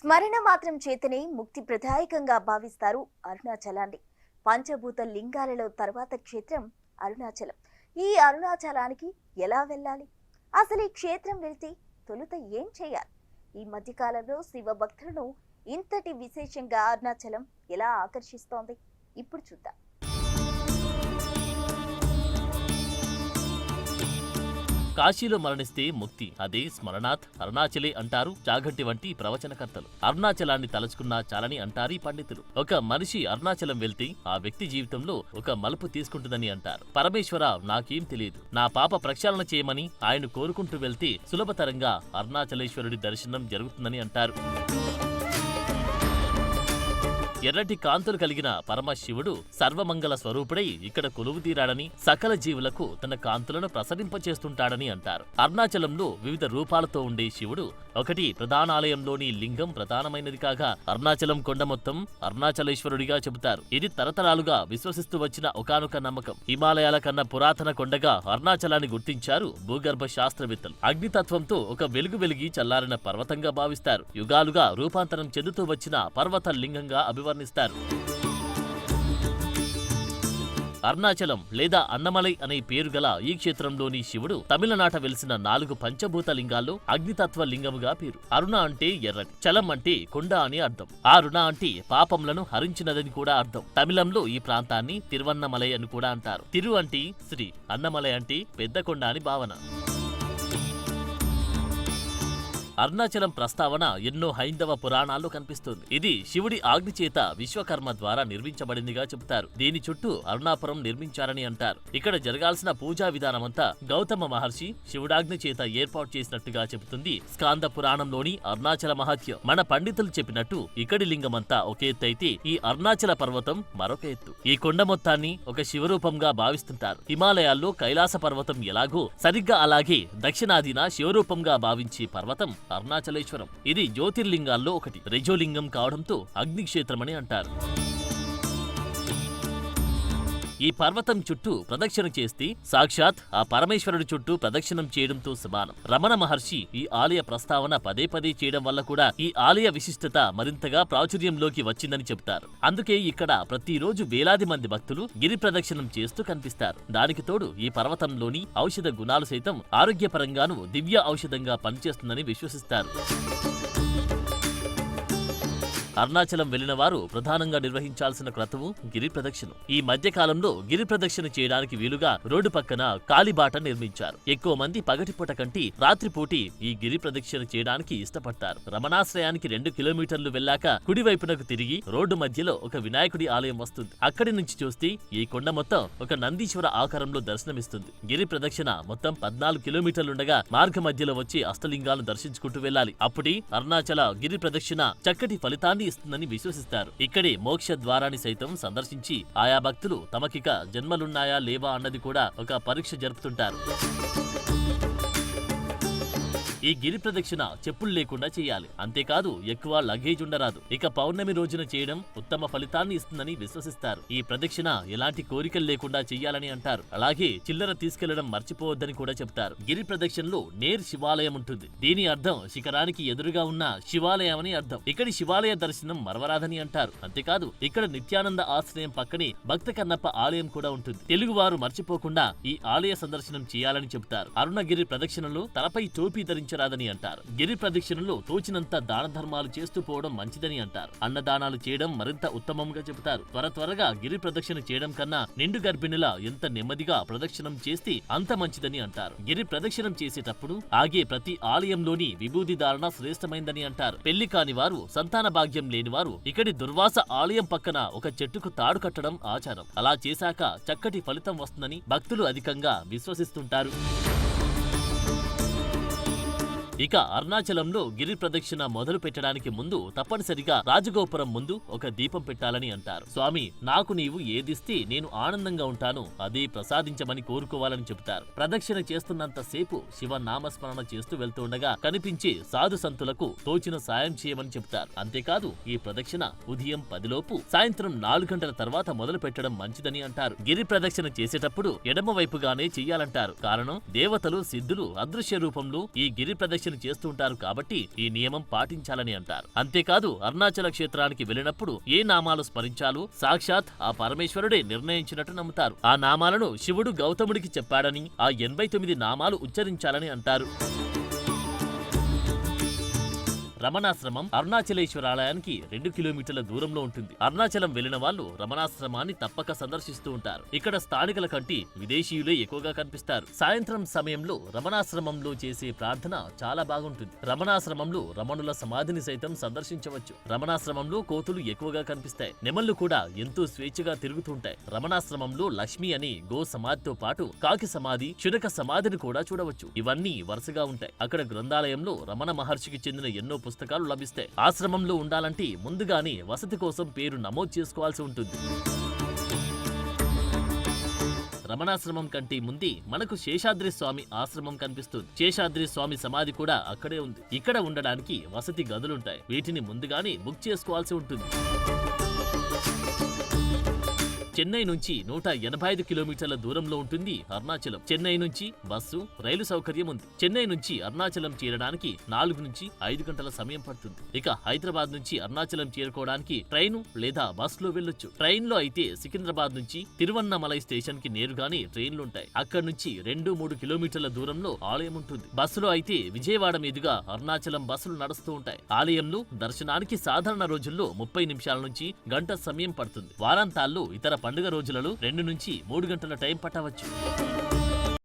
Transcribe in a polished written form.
స్మరణ మాత్రం చేతనే ముక్తి ప్రదాయకంగా భావిస్తారు అరుణాచలాన్ని. పంచభూత లింగాలలో తర్వాత క్షేత్రం అరుణాచలం. ఈ అరుణాచలానికి ఎలా వెళ్ళాలి? అసలు ఈ క్షేత్రం వెళ్తే తొలుత ఏం చేయాలి? ఈ మధ్యకాలంలో శివ భక్తులను ఇంతటి విశేషంగా అరుణాచలం ఎలా ఆకర్షిస్తోంది? ఇప్పుడు చూద్దాం. కాశీలో మరణిస్తే ముక్తి, అదే స్మరణాత్ అరుణాచలే అంటారు చాగంటి వంటి ప్రవచనకర్తలు. అరుణాచలాన్ని తలుచుకున్నా చాలని అంటారు పండితులు. ఒక మనిషి అరుణాచలం వెళ్తే ఆ వ్యక్తి జీవితంలో ఒక మలుపు తీసుకుంటుందని అంటారు. పరమేశ్వర, నాకేం తెలియదు, నా పాప ప్రక్షాళన చేయమని ఆయన కోరుకుంటూ వెళ్తే సులభతరంగా అరుణాచలేశ్వరుడి దర్శనం జరుగుతుందని అంటారు. ఎర్రటి కాంతులు కలిగిన పరమశివుడు సర్వమంగళ స్వరూపుడై ఇక్కడ కొలువు తీరాడని, సకల జీవులకు తన కాంతులను ప్రసరింపచేస్తుంటాడని అంటారు. అరుణాచలంలో వివిధ రూపాలతో ఉండే శివుడు ఒకటి ప్రధానాలయంలోని లింగం ప్రధానమైనది కాగా అరుణాచలం కొండ మొత్తం అరుణాచలేశ్వరుడిగా చెబుతారు. ఇది తరతరాలుగా విశ్వసిస్తూ వచ్చిన ఒకానొక నమ్మకం. హిమాలయాల కన్నా పురాతన కొండగా అరుణాచలాన్ని గుర్తించారు భూగర్భ శాస్త్రవేత్తలు. అగ్నితత్వంతో ఒక వెలుగు వెలిగి చల్లారిన పర్వతంగా భావిస్తారు. యుగాలుగా రూపాంతరం చెందుతూ వచ్చిన పర్వత లింగంగా అభివర్ణిస్తారు. అరుణాచలం లేదా అన్నమలై అనే పేరు గల ఈ క్షేత్రంలోని శివుడు తమిళనాట వెలిసిన 4 పంచభూత లింగాల్లో అగ్నితత్వ లింగముగా పేరు. అరుణ అంటే ఎర్రటి, చలం అంటే కొండ అని అర్థం. ఆ రుణ అంటే పాపంలను హరించినదని కూడా అర్థం. తమిళంలో ఈ ప్రాంతాన్ని తిరువన్నమలై అని కూడా అంటారు. తిరు అంటే శ్రీ, అన్నమలై అంటే పెద్ద కొండ అని భావన. అరుణాచలం ప్రస్తావన ఎన్నో హైందవ పురాణాల్లో కనిపిస్తుంది. ఇది శివుడి ఆజ్ఞ చేత విశ్వకర్మ ద్వారా నిర్మించబడిందిగా చెబుతారు. దీని చుట్టూ అరుణాపురం నిర్మించారని అంటారు. ఇక్కడ జరగాల్సిన పూజా విధానమంతా గౌతమ మహర్షి శివుడాజ్ఞ చేత ఏర్పాటు చేసినట్టుగా చెబుతుంది స్కాంద పురాణంలోని అరుణాచల మహత్యం. మన పండితులు చెప్పినట్టు ఇక్కడి లింగమంతా ఒక ఎత్తు అయితే ఈ అరుణాచల పర్వతం మరొక ఎత్తు. ఈ కొండ మొత్తాన్ని ఒక శివరూపంగా భావిస్తుంటారు. హిమాలయాల్లో కైలాస పర్వతం ఎలాగో సరిగ్గా అలాగే దక్షిణాదిన శివరూపంగా భావించే పర్వతం అరుణాచలేశ్వరం. ఇది జ్యోతిర్లింగాల్లో ఒకటి. రజోలింగం కావడంతో అగ్నిక్షేత్రమని అంటారు. ఈ పర్వతం చుట్టూ ప్రదక్షిణ చేస్తే సాక్షాత్ ఆ పరమేశ్వరుడి చుట్టూ ప్రదక్షిణం చేయడంతో సమానం. రమణ మహర్షి ఈ ఆలయ ప్రస్తావన పదే పదే చేయడం వల్ల కూడా ఈ ఆలయ విశిష్టత మరింతగా ప్రాచుర్యంలోకి వచ్చిందని చెబుతారు. అందుకే ఇక్కడ ప్రతిరోజు వేలాది మంది భక్తులు గిరి ప్రదక్షిణం చేస్తూ కనిపిస్తారు. దానికి తోడు ఈ పర్వతంలోని ఔషధ గుణాలు సైతం ఆరోగ్యపరంగానూ దివ్య ఔషధంగా పనిచేస్తుందని విశ్వసిస్తారు. అరుణాచలం వెళ్లిన వారు ప్రధానంగా నిర్వహించాల్సిన క్రతువు గిరి ప్రదక్షిణ. ఈ మధ్య కాలంలో గిరి ప్రదక్షిణ చేయడానికి వీలుగా రోడ్డు పక్కన కాలిబాట నిర్మించారు. ఎక్కువ మంది పగటిపూట కంటే రాత్రిపూటి ఈ గిరి ప్రదక్షిణ చేయడానికి ఇష్టపడతారు. రమణాశ్రయానికి 2 కిలోమీటర్లు వెళ్లాక కుడివైపునకు తిరిగి రోడ్డు మధ్యలో ఒక వినాయకుడి ఆలయం వస్తుంది. అక్కడి నుంచి చూస్తే ఈ కొండ మొత్తం ఒక నందీశ్వర ఆకారంలో దర్శనమిస్తుంది. గిరి ప్రదక్షిణ మొత్తం 14 కిలోమీటర్లుండగా మార్గ మధ్యలో వచ్చి అష్టలింగాలను దర్శించుకుంటూ వెళ్లాలి. అప్పుడే అరుణాచల గిరి ప్రదక్షిణ చక్కటి ఫలితాన్ని ఇస్తుందని విశ్వసిస్తారు. ఇక్కడే మోక్ష ద్వారాన్ని సైతం సందర్శించి ఆయా భక్తులు తమకిక జన్మలున్నాయా లేవా అన్నది కూడా ఒక పరీక్ష జరుపుతుంటారు. ఈ గిరి ప్రదక్షిణ చెప్పులు లేకుండా చేయాలి. అంతేకాదు ఎక్కువ లగేజ్ ఉండరాదు. ఇక పౌర్ణమి రోజున చేయడం ఉత్తమ ఫలితాన్ని ఇస్తుందని విశ్వసిస్తారు. ఈ ప్రదక్షిణ ఎలాంటి కోరికలు లేకుండా చెయ్యాలని అంటారు. అలాగే చిల్లర తీసుకెళ్లడం మర్చిపోవద్దని కూడా చెప్తారు. గిరి ప్రదక్షిణలో నేర్ శివాలయం ఉంటుంది. దీని అర్థం శిఖరానికి ఎదురుగా ఉన్న శివాలయం అని అర్థం. ఇక్కడి శివాలయ దర్శనం మరవరాదని అంటారు. అంతేకాదు ఇక్కడ నిత్యానంద ఆశ్రయం పక్కనే భక్త కన్నప్ప ఆలయం కూడా ఉంటుంది. తెలుగువారు మర్చిపోకుండా ఈ ఆలయ సందర్శనం చేయాలని చెబుతారు. అరుణగిరి ప్రదక్షిణలో తలపై టోపీ ధరించారు రాదని అంటారు. గిరి ప్రదక్షిణలో తోచినంత దాన ధర్మాలు చేస్తూ పోవడం మంచిదని అంటారు. అన్నదానాలు చేయడం మరింత ఉత్తమంగా చెబుతారు. త్వరగా గిరి ప్రదక్షిణ చేయడం కన్నా నిండు గర్భిణిలా ఎంత నెమ్మదిగా ప్రదక్షిణం చేస్తే అంత మంచిదని అంటారు. గిరి ప్రదక్షిణం చేసేటప్పుడు ఆగే ప్రతి ఆలయంలోని విభూది ధారణ శ్రేష్టమైందని అంటారు. పెళ్లి కాని వారు, సంతాన భాగ్యం లేని వారు ఇక్కడి దుర్వాస ఆలయం పక్కన ఒక చెట్టుకు తాడు కట్టడం ఆచారం. అలా చేశాక చక్కటి ఫలితం వస్తుందని భక్తులు అధికంగా విశ్వసిస్తుంటారు. ఇక అరుణాచలంలో గిరి ప్రదక్షిణ మొదలు పెట్టడానికి ముందు తప్పనిసరిగా రాజగోపురం ముందు ఒక దీపం పెట్టాలని అంటారు. స్వామి, నాకు నీవు ఏదిస్తే నేను ఆనందంగా ఉంటాను అదే ప్రసాదించమని కోరుకోవాలని చెబుతారు. ప్రదక్షిణ చేస్తున్నంత సేపు శివ నామస్మరణ చేస్తూ వెళ్తుండగా కనిపించే సాధు సంతులకు తోచిన సాయం చేయమని చెబుతారు. అంతేకాదు ఈ ప్రదక్షిణ ఉదయం 10 లోపు సాయంత్రం 4 గంటల తర్వాత మొదలు పెట్టడం మంచిదని అంటారు. గిరి ప్రదక్షిణ చేసేటప్పుడు ఎడమ వైపుగానే చెయ్యాలంటారు. కారణం దేవతలు, సిద్ధులు అదృశ్య రూపంలో ఈ గిరి ప్రదక్షిణ ప్రదక్షిణ చేస్తుంటారు కాబట్టి ఈ నియమం పాటించాలని అంటారు. అంతేకాదు అరుణాచల క్షేత్రానికి వెళ్ళినప్పుడు ఏ నామాలు స్మరించాలో సాక్షాత్ ఆ పరమేశ్వరుడే నిర్ణయించినట్టు నమ్ముతారు. ఆ నామాలను శివుడు గౌతముడికి చెప్పాడని, ఆ 89 నామాలు ఉచ్చరించాలని అంటారు. రమణాశ్రమం అరుణాచలేశ్వరాలయానికి 2 కిలోమీటర్ల దూరంలో ఉంటుంది. అరుణాచలం వెళ్లిన వాళ్ళు రమణాశ్రమాన్ని తప్పక సందర్శిస్తూ ఉంటారు. ఇక్కడ స్థానికుల కంటే విదేశీయులే ఎక్కువగా కనిపిస్తారు. సాయంత్రం సమయంలో రమణాశ్రమంలో చేసే ప్రార్థన చాలా బాగుంటుంది. రమణాశ్రమంలో రమణుల సమాధిని సైతం సందర్శించవచ్చు. రమణాశ్రమంలో కోతులు ఎక్కువగా కనిపిస్తాయి. నెమళ్లు కూడా ఎంతో స్వేచ్ఛగా తిరుగుతుంటాయి. రమణాశ్రమంలో లక్ష్మి అనే గో సమాధితో పాటు కాకి సమాధి, శునక సమాధిని కూడా చూడవచ్చు. ఇవన్నీ వరుసగా ఉంటాయి. అక్కడ గ్రంథాలయంలో రమణ మహర్షికి చెందిన ఎన్నో పుస్తకాలు లభిస్తాయి. ఆశ్రమంలో ఉండాలంటే ముందుగానే వసతి కోసం పేరు నమోదు చేసుకోవాల్సి ఉంటుంది. రమణాశ్రమం కంటే ముందే మనకు శేషాద్రి స్వామి ఆశ్రమం కనిపిస్తుంది. శేషాద్రి స్వామి సమాధి కూడా అక్కడే ఉంది. ఇక్కడ ఉండడానికి వసతి గదులుంటాయి. వీటిని ముందుగానే బుక్ చేసుకోవాల్సి ఉంటుంది. చెన్నై నుంచి 185 కిలోమీటర్ల దూరంలో ఉంటుంది అరుణాచలం. చెన్నై నుంచి బస్సు, రైలు సౌకర్యం ఉంది. చెన్నై నుంచి అరుణాచలం చేరడానికి 4 నుంచి 5 గంటల సమయం పడుతుంది. ఇక హైదరాబాద్ నుంచి అరుణాచలం చేరుకోవడానికి ట్రైను లేదా బస్సులో వెళ్ళొచ్చు. ట్రైన్ లో అయితే సికింద్రాబాద్ నుంచి తిరువన్నమలై స్టేషన్ కి నేరుగానే ట్రైన్లుంటాయి. అక్కడి నుంచి 2-3 కిలోమీటర్ల దూరంలో ఆలయం ఉంటుంది. బస్సులో అయితే విజయవాడ మీదుగా అరుణాచలం బస్సులు నడుస్తూ ఉంటాయి. ఆలయంలో దర్శనానికి సాధారణ రోజుల్లో 30 నిమిషాల నుంచి గంట సమయం పడుతుంది. వారాంతాల్లో ఇతర పండుగ రోజులలో 2 నుంచి 3 గంటల టైం పట్టవచ్చు.